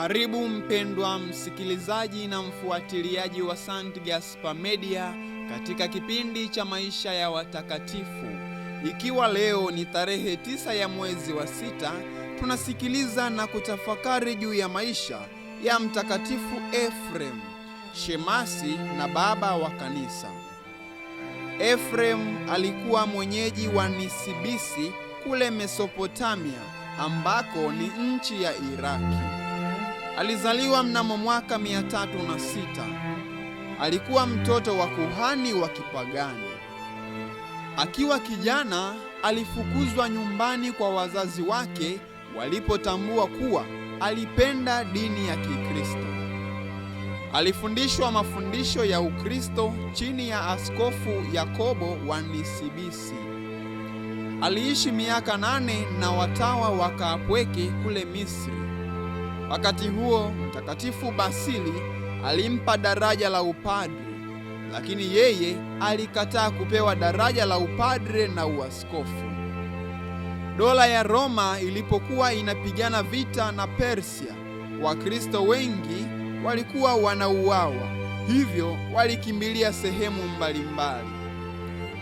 Karibu mpendwa msikilizaji na mfuatiliaji wa St. Gaspar Media katika kipindi cha maisha ya watakatifu. Ikiwa leo ni tarehe 9 ya mwezi wa 6, tunasikiliza na kutafakari juu ya maisha ya Mtakatifu Ephrem, shemasi na baba wa kanisa. Ephrem alikuwa mwenyeji wa Nisibisi kule Mesopotamia, ambako ni nchi ya Iraki. Alizaliwa mnamo mwaka 306. Alikuwa mtoto wa kuhani wa kipagani. Akiwa kijana, alifukuzwa nyumbani kwa wazazi wake walipotambua kuwa alipenda dini ya Kikristo. Alifundishwa mafundisho ya Ukristo chini ya Askofu Yakobo wa Nisibisi. Aliishi miaka 8 na watawa wa Kaapweke kule Misri. Wakati huo Mtakatifu Basili alimpa daraja la upadre, lakini yeye alikataa kupewa daraja la upadre na uaskofu. Dola ya Roma ilipokuwa inapigana vita na Persia, Wakristo wengi walikuwa wanauawa, hivyo walikimbilia sehemu mbalimbali.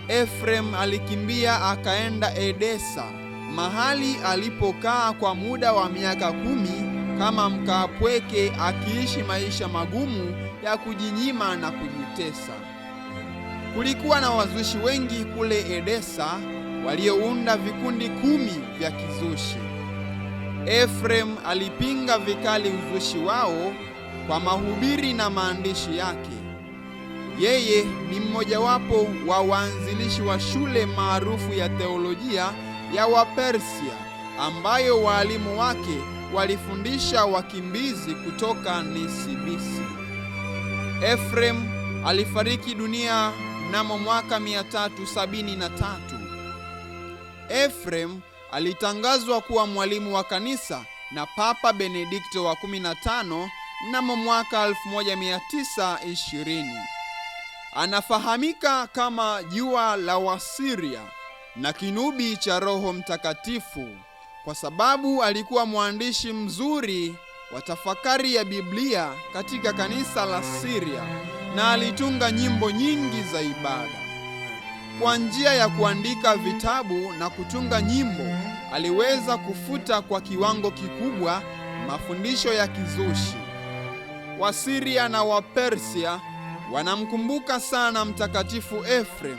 Ephrem alikimbia akaenda Edesa, mahali alipokaa kwa muda wa miaka 10 kama mkaapweke, akiishi maisha magumu ya kujinyima na kujitesa. Kulikuwa na wazushi wengi kule Edesa waliounda vikundi 10 vya kizushi. Ephrem alipinga vikali uzushi wao kwa mahubiri na maandishi yake. Yeye ni mmojawapo wa waanzilishi wa shule maarufu ya teolojia ya Wapersia, ambayo walimu wake walifundisha wakimbizi kutoka Nisibisi. Ephrem alifariki dunia mnamo mwaka 373. Ephrem alitangazwa kuwa mwalimu wa kanisa na Papa Benedikto wa 15 mnamo mwaka 1920. Anafahamika kama jua la Wasiria na kinubi cha Roho Mtakatifu kwa sababu alikuwa mwandishi mzuri wa tafakari ya Biblia katika kanisa la Siria na alitunga nyimbo nyingi za ibada. Kwa njia ya kuandika vitabu na kutunga nyimbo, aliweza kufuta kwa kiwango kikubwa mafundisho ya kizushi. Wasiria na Wapersia wanamkumbuka sana Mtakatifu Ephrem,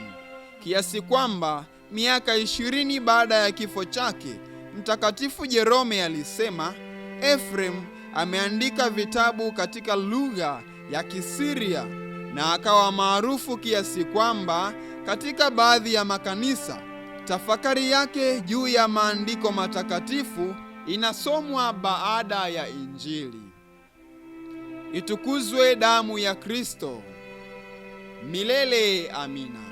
kiasi kwamba miaka 20 baada ya kifo chake, Mtakatifu Jerome alisema Ephrem ameandika vitabu katika lugha ya Kisiria na akawa maarufu kiasi kwamba katika baadhi ya makanisa tafakari yake juu ya maandiko matakatifu inasomwa baada ya Injili. Itukuzwe damu ya Kristo! Milele amina.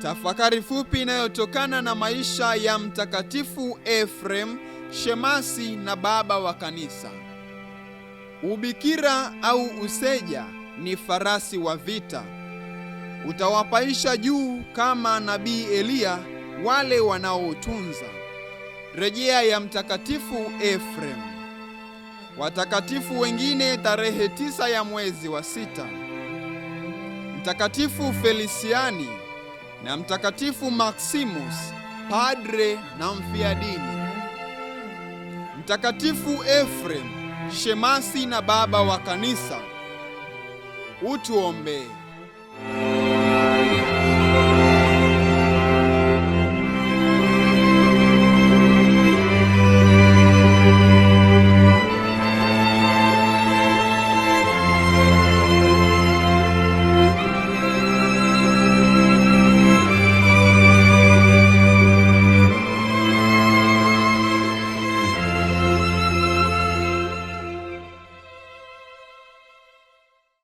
Tafakari fupi inayotokana na maisha ya Mtakatifu Ephrem, shemasi na baba wa kanisa. Ubikira au useja ni farasi wa vita. Utawapaisha juu kama nabii Eliya wale wanaotunza. Rejea ya Mtakatifu Ephrem. Watakatifu wengine tarehe 9 ya mwezi wa 6: Mtakatifu Feliciani na Mtakatifu Maximus, padre na mfiadini. Mtakatifu Ephrem, shemasi na baba wa kanisa, utuombee.